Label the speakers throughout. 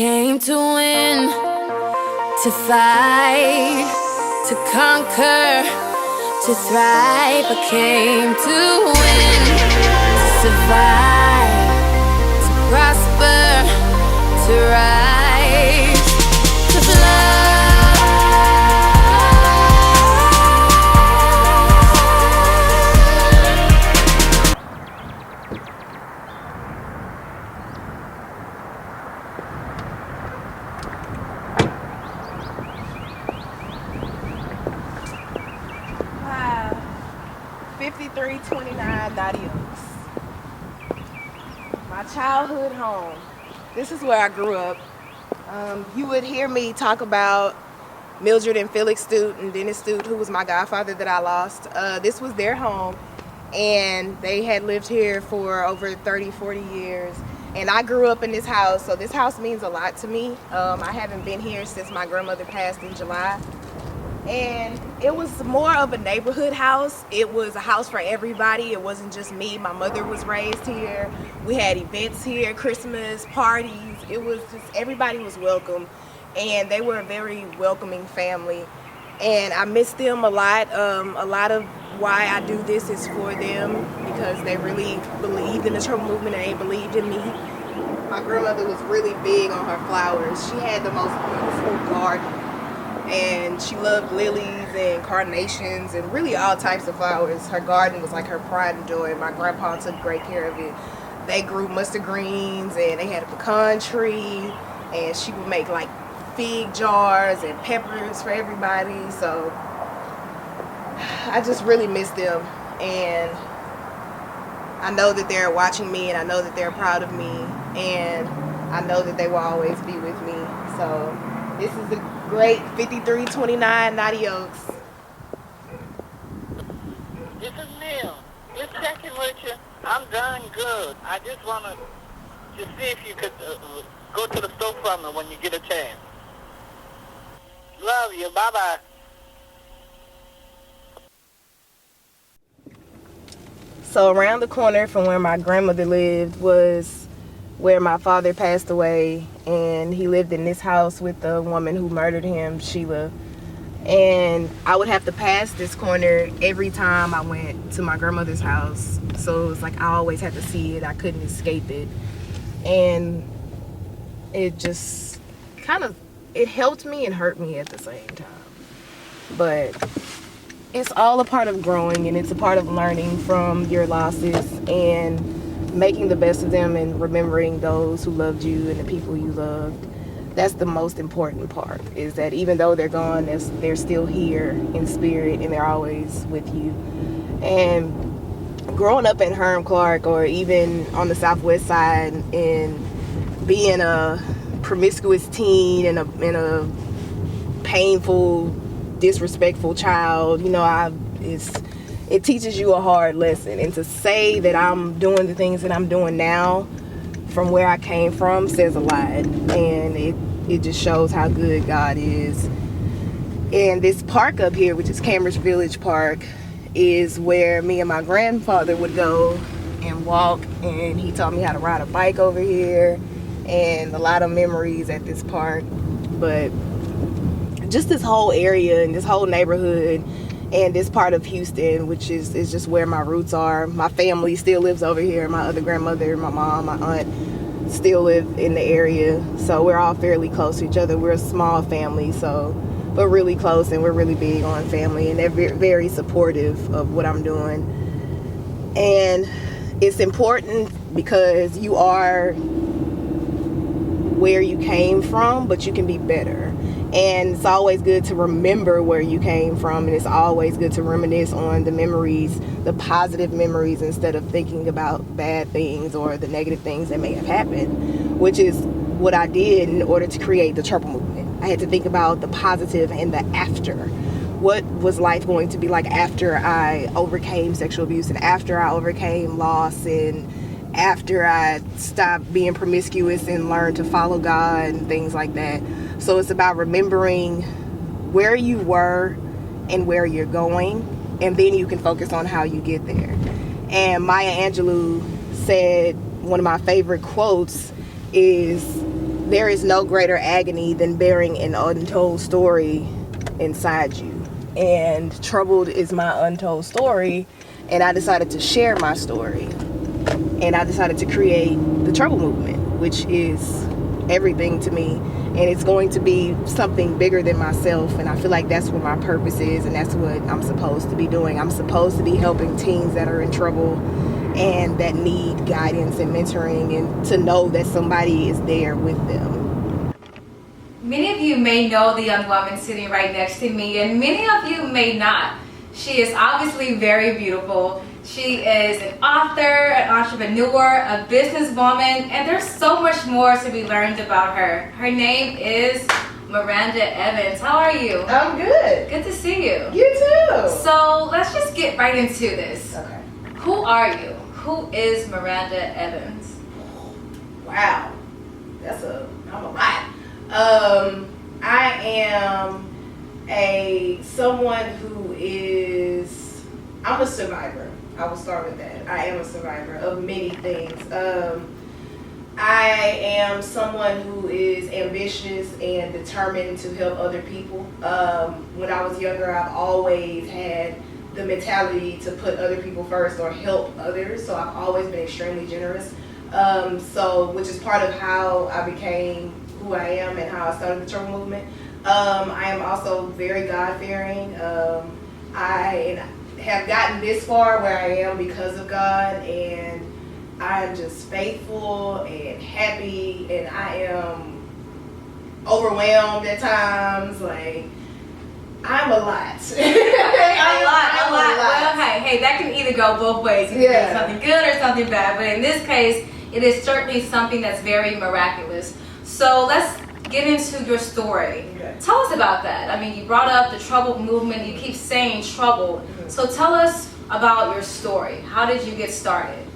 Speaker 1: came to win, to fight, to conquer, to thrive. I came to win, to survive, to prosper, to rise, to fly.
Speaker 2: 5329 Dottie Oaks. My childhood home. This is where I grew up. You would hear me talk about Mildred and Felix Stute and Dennis Stute, who was my godfather that I lost. This was their home, and they had lived here for over 30, 40 years. And I grew up in this house, so this house means a lot to me. I haven't been here since my grandmother passed in July. And it was more of a neighborhood house. It was a house for everybody. It wasn't just me. My mother was raised here. We had events here, Christmas parties. It was just, everybody was welcome, and they were a very welcoming family. And I miss them a lot. A lot of why I do this is for them, because they really believed in the trouble movement and they believed in me. My grandmother was really big on her flowers. She had the most beautiful garden. And she loved lilies and carnations and really all types of flowers. Her garden was like her pride and joy. My grandpa took great care of it. They grew mustard greens, and they had a pecan tree, and she would make like fig jars and peppers for everybody. So I just really miss them, and I know that they're watching me, and I know that they're proud of me, and I know that they will always be with me. So this is the great 5329 Dottie Oaks.
Speaker 3: This is Neil. Just checking with you. I'm done good. I just want to see if you could go to the store for me when you get a chance. Love you. Bye-bye.
Speaker 2: So around the corner from where my grandmother lived was where my father passed away, and he lived in this house with the woman who murdered him, Sheila. And I would have to pass this corner every time I went to my grandmother's house. So it was like I always had to see it. I couldn't escape it. And it just kind of, it helped me and hurt me at the same time. But it's all a part of growing, and it's a part of learning from your losses and making the best of them, and remembering those who loved you and the people you loved. That's the most important part, is that even though they're gone, they're still here in spirit, and they're always with you. And growing up in Herm Clark, or even on the Southwest side, and being a promiscuous teen and a painful, disrespectful child, you know, it teaches you a hard lesson. And to say that I'm doing the things that I'm doing now from where I came from says a lot. And it just shows how good God is. And this park up here, which is Cambridge Village Park, is where me and my grandfather would go and walk. And he taught me how to ride a bike over here, and a lot of memories at this park. But just this whole area and this whole neighborhood and this part of Houston, which is just where my roots are. My family still lives over here. My other grandmother, my mom, my aunt still live in the area. So we're all fairly close to each other. We're a small family, so we're really close, and we're really big on family, and they're very supportive of what I'm doing. And it's important because you are where you came from, but you can be better. And it's always good to remember where you came from, and it's always good to reminisce on the memories, the positive memories, instead of thinking about bad things or the negative things that may have happened, which is what I did in order to create the trouble movement. I had to think about the positive and the after. What was life going to be like after I overcame sexual abuse, and after I overcame loss, and after I stopped being promiscuous and learned to follow God and things like that. So it's about remembering where you were and where you're going, and then you can focus on how you get there. And Maya Angelou said, one of my favorite quotes is, there is no greater agony than bearing an untold story inside you. And Troubled is my untold story, and I decided to share my story. And I decided to create the Trouble movement, which is everything to me. And it's going to be something bigger than myself. And I feel like that's what my purpose is, and that's what I'm supposed to be doing. I'm supposed to be helping teens that are in trouble and that need guidance and mentoring, and to know that somebody is there with them.
Speaker 1: Many of you may know the young woman sitting right next to me, and many of you may not. She is obviously very beautiful. She is an author, an entrepreneur, a businesswoman, and there's so much more to be learned about her. Her name is Maranda Evans. How are you?
Speaker 2: I'm good.
Speaker 1: Good to see you.
Speaker 2: You too.
Speaker 1: So let's just get right into this.
Speaker 2: Okay.
Speaker 1: Who are you? Who is Maranda Evans?
Speaker 2: Wow. I'm a lot. I am someone who is, I'm a survivor. I will start with that. I am a survivor of many things. I am someone who is ambitious and determined to help other people. When I was younger, I've always had the mentality to put other people first or help others. So I've always been extremely generous. Which is part of how I became who I am and how I started the Trouble movement. I am also very God-fearing. I have gotten this far where I am because of God, and I am just faithful and happy, and I am overwhelmed at times. Like, I'm a lot.
Speaker 1: a lot. Well, hey, that can either go both ways. You can do something good or something bad, but in this case, it is certainly something that's very miraculous. So let's get into your story. Okay. Tell us about that. I mean, you brought up the Trouble movement. You keep saying trouble. Mm-hmm. So tell us about your story. How did you get started?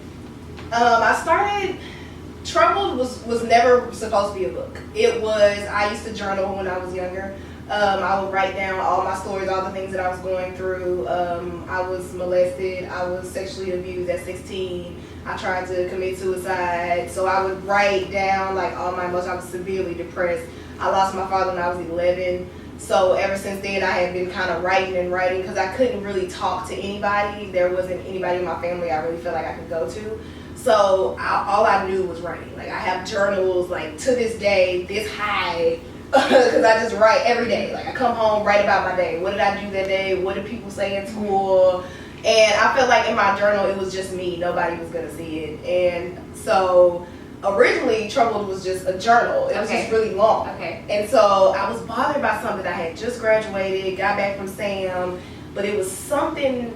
Speaker 2: Troubled was never supposed to be a book. I used to journal when I was younger. I would write down all my stories, all the things that I was going through. I was molested. I was sexually abused at 16. I tried to commit suicide. So I would write down like all my emotions. I was severely depressed. I lost my father when I was 11. So ever since then, I had been kind of writing because I couldn't really talk to anybody. There wasn't anybody in my family I really felt like I could go to. So all I knew was writing. Like, I have journals, like, to this day, this high, because I just write every day. Like, I come home, write about my day. What did I do that day? What did people say in school? And I felt like in my journal, it was just me. Nobody was going to see it. And so originally, Troubled was just a journal. It was just really long.
Speaker 1: Okay.
Speaker 2: And so I was bothered by something. I had just graduated, got back from Sam, but it was something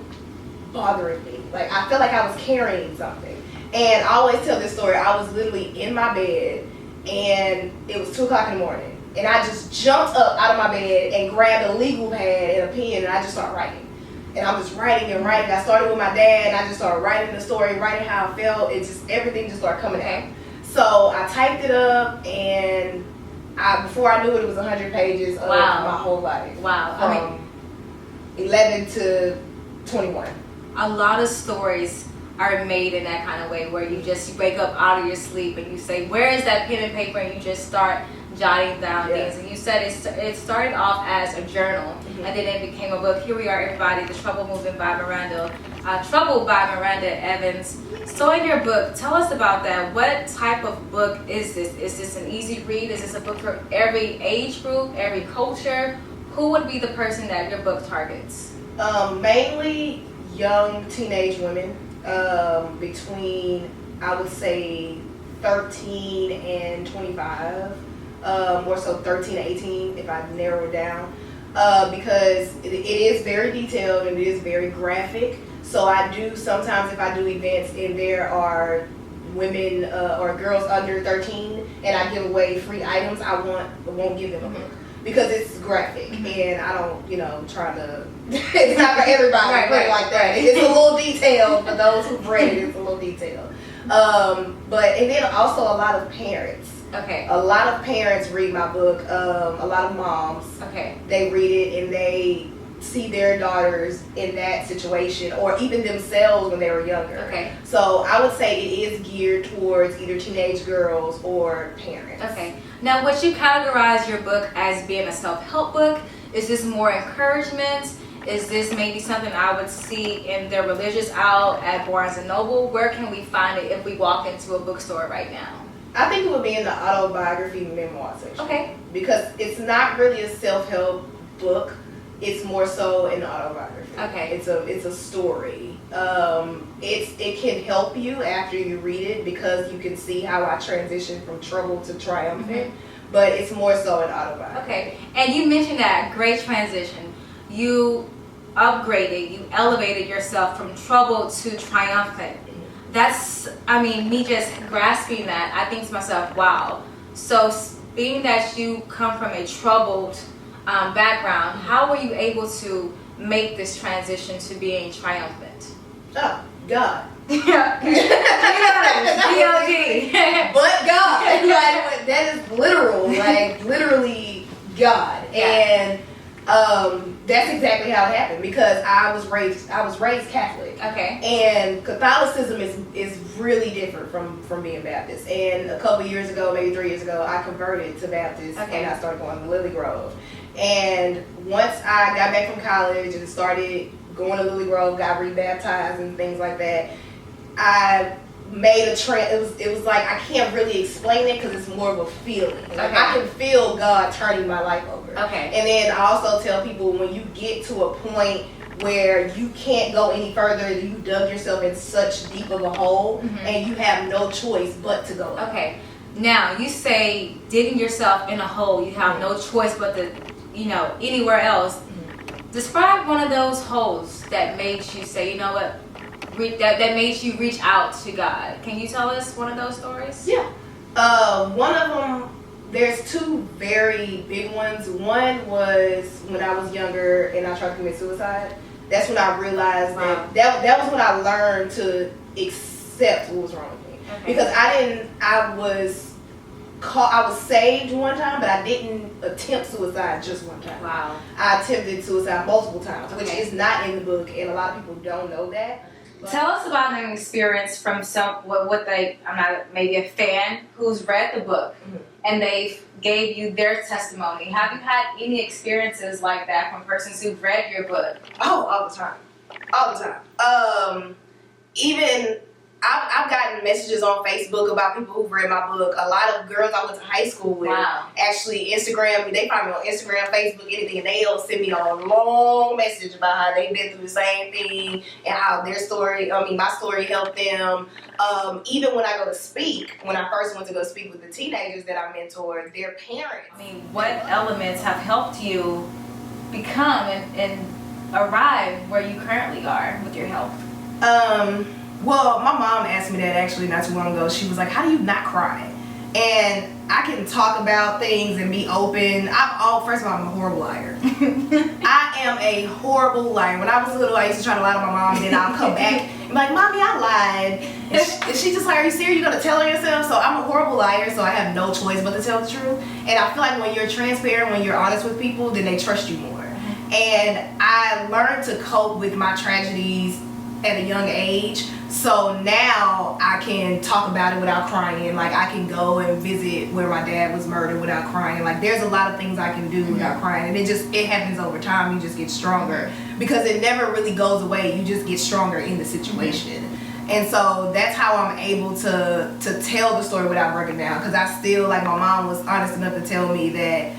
Speaker 2: bothering me. Like, I felt like I was carrying something. And I always tell this story. I was literally in my bed, and it was 2 o'clock in the morning. And I just jumped up out of my bed and grabbed a legal pad and a pen, and I just started writing. And I'm just writing and writing. I started with my dad, and I just started writing the story, writing how I felt. Everything just started coming out. So I typed it up, and before I knew it was 100 pages of my whole life.
Speaker 1: Wow.
Speaker 2: From 11 to 21.
Speaker 1: A lot of stories are made in that kind of way, where you wake up out of your sleep and you say, where is that pen and paper, and you just start jotting down things. And you said it started off as a journal, and then it became a book. Here we are, everybody, The Trouble Movement by Trouble by Maranda Evans. So in your book, tell us about that. What type of book is this? Is this an easy read? Is this a book for every age group, every culture? Who would be the person that your book targets?
Speaker 2: Mainly young teenage women. Between, I would say, 13 and 25, more so 13 to 18 if I narrow it down, because it is very detailed and it is very graphic. So I do sometimes, if I do events and there are women or girls under 13 and I give away free items, I won't give them a book. Because it's graphic, and I don't, try to, it's not for everybody, put it like that. It's a little detailed for those who've read it, it's a little detailed. And then also a lot of parents.
Speaker 1: Okay.
Speaker 2: A lot of parents read my book, a lot of moms.
Speaker 1: Okay.
Speaker 2: They read it and they see their daughters in that situation, or even themselves when they were younger.
Speaker 1: Okay.
Speaker 2: So I would say it is geared towards either teenage girls or parents.
Speaker 1: Okay. Now, would you categorize your book as being a self-help book? Is this more encouragement? Is this maybe something I would see in the religious aisle at Barnes & Noble? Where can we find it if we walk into a bookstore right now?
Speaker 2: I think it would be in the autobiography memoir section.
Speaker 1: Okay.
Speaker 2: Because it's not really a self-help book. It's more so an autobiography.
Speaker 1: Okay.
Speaker 2: It's a story. It can help you after you read it because you can see how I transitioned from trouble to triumphant. Mm-hmm. But it's more so an autobiography.
Speaker 1: Okay. And you mentioned that great transition. You upgraded, you elevated yourself from trouble to triumphant. That's, I mean, me just grasping that, I think to myself, wow. So being that you come from a troubled background, how were you able to make this transition to being triumphant?
Speaker 2: Oh, God.
Speaker 1: Yeah. G-O-D.
Speaker 2: But God. Like, that is literal. Like, literally God.
Speaker 1: Yeah.
Speaker 2: And that's exactly how it happened because I was raised Catholic.
Speaker 1: Okay.
Speaker 2: And Catholicism is really different from being Baptist. And a couple years ago, maybe 3 years ago, I converted to Baptist. Okay. And I started going to Lily Grove. And once I got back from college and started going to Lily Grove, got rebaptized and things like that, I made a it was like I can't really explain it because it's more of a feeling. Like, I can feel God turning my life over.
Speaker 1: Okay.
Speaker 2: And then I also tell people when you get to a point where you can't go any further, you dug yourself in such deep of a hole, mm-hmm. and you have no choice but to go up.
Speaker 1: Okay. Now you say digging yourself in a hole, you have no choice but to, anywhere else. Mm-hmm. Describe one of those holes that made you say, you know what, that made you reach out to God. Can you tell us one of those stories?
Speaker 2: Yeah. One of them, there's two very big ones. One was when I was younger and I tried to commit suicide. That's when I realized that was when I learned to accept what was wrong with me. Okay. Because I was saved one time, but I didn't attempt suicide just one time.
Speaker 1: Wow.
Speaker 2: I attempted suicide multiple times, which is not in the book, and a lot of people don't know that.
Speaker 1: Tell us about an experience from I'm not maybe a fan who's read the book, mm-hmm. and they gave you their testimony. Have you had any experiences like that from persons who've read your book?
Speaker 2: Oh, all the time. Even I've gotten messages on Facebook about people who've read my book. A lot of girls I went to high school with actually Instagram me. They find me on Instagram, Facebook, anything, and they'll send me a long message about how they've been through the same thing and how my story helped them. Even when I go to speak, when I first went to go speak with the teenagers that I mentored, their parents.
Speaker 1: What elements have helped you become and arrive where you currently are with your health?
Speaker 2: Well, my mom asked me that actually not too long ago. She was like, how do you not cry? And I can talk about things and be open. First of all, I'm a horrible liar. I am a horrible liar. When I was little, I used to try to lie to my mom, and then I'll come back and be like, Mommy, I lied. And she just like, are you serious? You gonna tell her yourself? So I'm a horrible liar, so I have no choice but to tell the truth. And I feel like when you're transparent, when you're honest with people, then they trust you more. And I learned to cope with my tragedies at a young age. So now I can talk about it without crying. Like, I can go and visit where my dad was murdered without crying. Like, there's a lot of things I can do without crying. And it happens over time. You just get stronger. Because it never really goes away. You just get stronger in the situation. And so that's how I'm able to tell the story without breaking down. Because I still, like, my mom was honest enough to tell me that,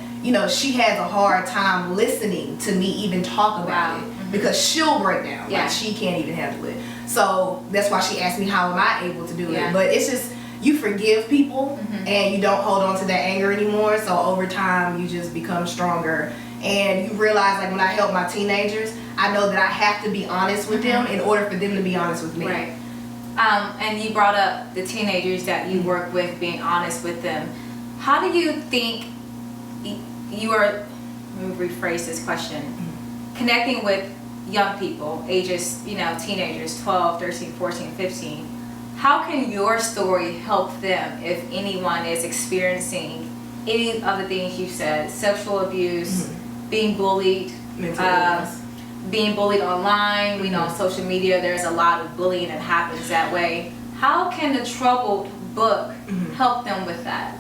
Speaker 2: she has a hard time listening to me even talk about it. Because she'll break down. Like, she can't even handle it. So that's why she asked me, how am I able to do it? But it's just, you forgive people and you don't hold on to that anger anymore. So over time, you just become stronger. And you realize, like, when I help my teenagers, I know that I have to be honest with them in order for them to be honest with me.
Speaker 1: Right. And you brought up the teenagers that you work with, being honest with them. How do you think you are, let me rephrase this question, connecting with young people, ages, teenagers, 12, 13, 14, 15, how can your story help them if anyone is experiencing any of the things you said, sexual abuse, being bullied, being bullied online? We know on social media there's a lot of bullying that happens that way. How can the troubled book help them with that?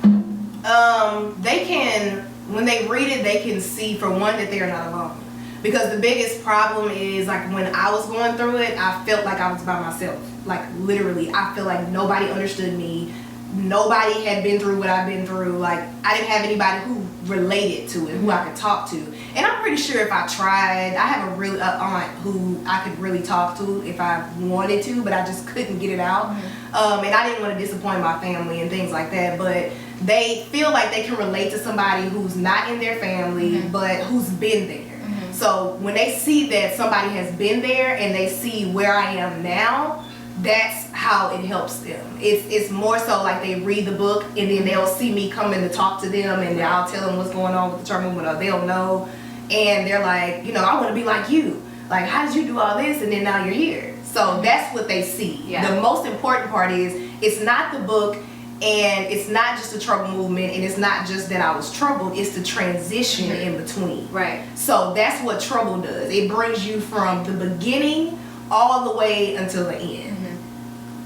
Speaker 2: They can, when they read it, they can see, for one, that they are not alone. Because the biggest problem is, like, when I was going through it, I felt like I was by myself. Like, literally, I feel like nobody understood me. Nobody had been through what I've been through. Like, I didn't have anybody who related to it, who I could talk to. And I'm pretty sure if I tried, I have a aunt who I could really talk to if I wanted to, but I just couldn't get it out. And I didn't want to disappoint my family and things like that. But they feel like they can relate to somebody who's not in their family, but who's been there. So when they see that somebody has been there and they see where I am now, that's how it helps them. It's more so like they read the book and then they'll see me coming to talk to them, and I'll tell them what's going on with the trauma movement, or they'll know, and they're like, you know, I want to be like you. Like, how did you do all this and then now you're here? So that's what they see. Yeah. The most important part is, it's not the book, and it's not just the trouble movement, and it's not just that I was troubled, it's the transition in between. Right. So that's what trouble does. It brings you from the beginning all the way until the end.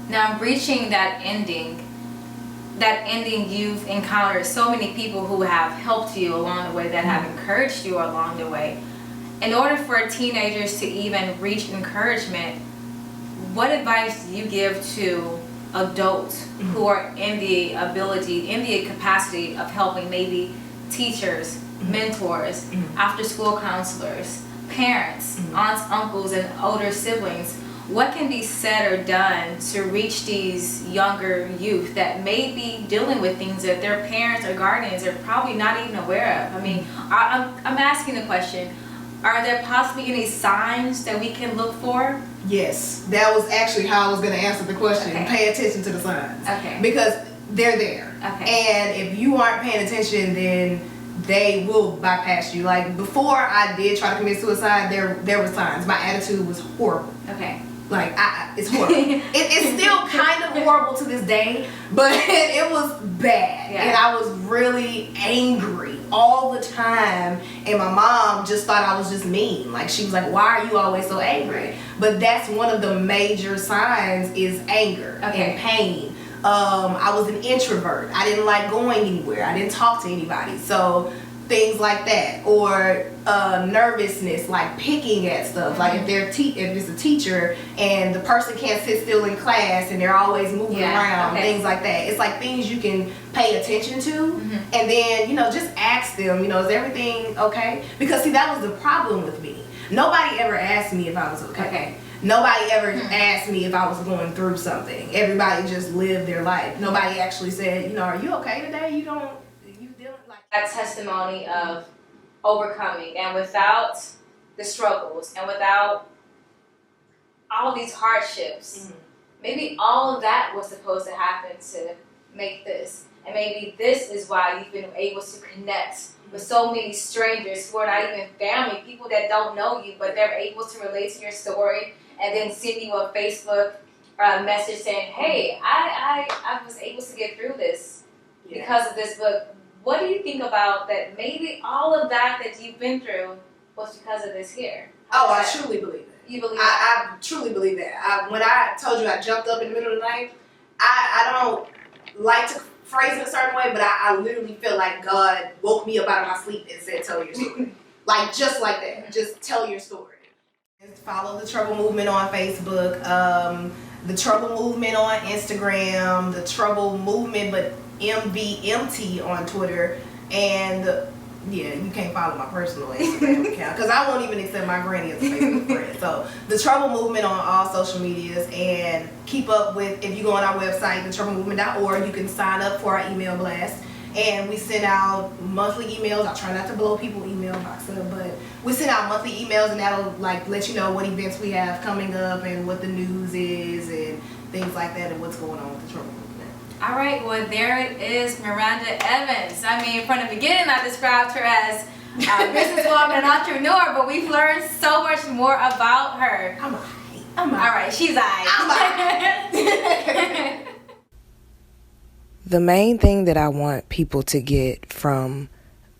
Speaker 1: Now, reaching that ending, you've encountered so many people who have helped you along the way, that have encouraged you along the way. In order for teenagers to even reach encouragement, what advice do you give to adults who are in the capacity of helping, maybe teachers, mentors, after school counselors, parents, aunts, uncles, and older siblings? What can be said or done to reach these younger youth that may be dealing with things that their parents or guardians are probably not even aware of? I mean, I'm asking the question, are there possibly any signs that we can look for?
Speaker 2: Yes, that was actually how I was going to answer the question. Okay. Pay attention to the signs. Okay. Because they're there. Okay. And if you aren't paying attention, then they will bypass you. Like, before I did try to commit suicide, there were signs. My attitude was horrible. Okay. Like, it's horrible. It's still kind of horrible to this day, but it was bad. Yeah. And I was really angry all the time. And my mom just thought I was just mean. Like, she was like, why are you always so angry? But that's one of the major signs, is anger and pain. I was an introvert. I didn't like going anywhere. I didn't talk to anybody. So things like that, or nervousness, like picking at stuff. Like if it's a teacher and the person can't sit still in class and they're always moving around, things like that. It's like things you can pay attention to, and then, you know, just ask them, you know, is everything okay? Because see, that was the problem with me. Nobody ever asked me if I was okay. Nobody ever asked me if I was going through something. Everybody just lived their life. Nobody actually said, you know, are you okay today? You dealing like
Speaker 1: that testimony of overcoming, and without the struggles and without all these hardships, maybe all of that was supposed to happen to make this. And maybe this is why you've been able to connect with so many strangers who are not even family, people that don't know you, but they're able to relate to your story and then send you a Facebook message saying, hey, I was able to get through this because of this book. What do you think about that? Maybe all of that you've been through was because of this here.
Speaker 2: I truly believe that.
Speaker 1: You believe
Speaker 2: that? I truly believe that. When I told you I jumped up in the middle of the night, I don't like to phrase it a certain way, but I literally feel like God woke me up out of my sleep and said, tell your story. Like, just like that. Just tell your story. Follow the Trouble Movement on Facebook, the Trouble Movement on Instagram, the Trouble Movement, but MVMT on Twitter, and you can't follow my personal Instagram account because I won't even accept my granny as a Facebook friend. So the Trouble Movement on all social medias, and keep up with, if you go on our website, thetroublemovement.org, you can sign up for our email blast, and we send out monthly emails. I try not to blow people's email box up, but we send out monthly emails, and that'll like let you know what events we have coming up and what the news is and things like that, and what's going on with the Trouble Movement.
Speaker 1: All right, well, there it is, Maranda Evans. I mean, from the beginning, I described her as a businesswoman and entrepreneur, but we've learned so much more about her. All right, she's
Speaker 2: The main thing that I want people to get from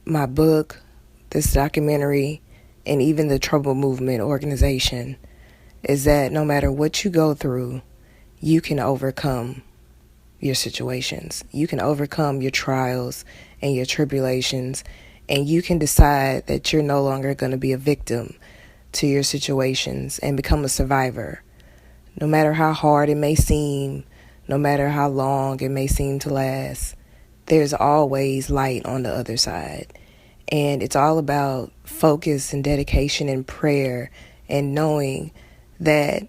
Speaker 2: my book, this documentary, and even the Trouble Movement organization is that no matter what you go through, you can overcome your situations. You can overcome your trials and your tribulations, and you can decide that you're no longer going to be a victim to your situations and become a survivor. No matter how hard it may seem, no matter how long it may seem to last, there's always light on the other side. And it's all about focus and dedication and prayer and knowing that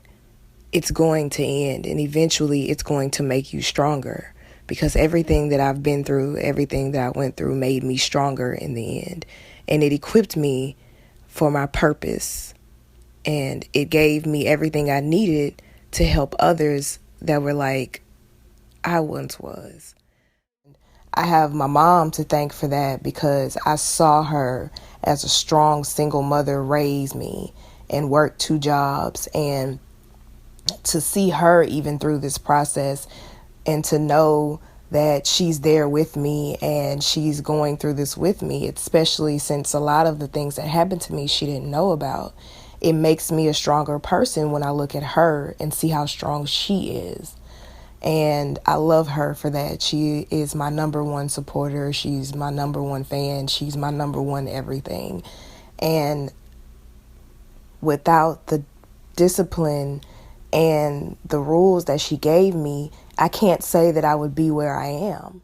Speaker 2: it's going to end and eventually it's going to make you stronger, because everything that I've been through, everything that I went through made me stronger in the end. And it equipped me for my purpose. And it gave me everything I needed to help others that were like I once was. I have my mom to thank for that, because I saw her as a strong single mother raise me and work 2 jobs, and to see her even through this process and to know that she's there with me and she's going through this with me, especially since a lot of the things that happened to me she didn't know about. It makes me a stronger person when I look at her and see how strong she is. And I love her for that. She is my number one supporter. She's my number one fan. She's my number one everything. And without the discipline and the rules that she gave me, I can't say that I would be where I am.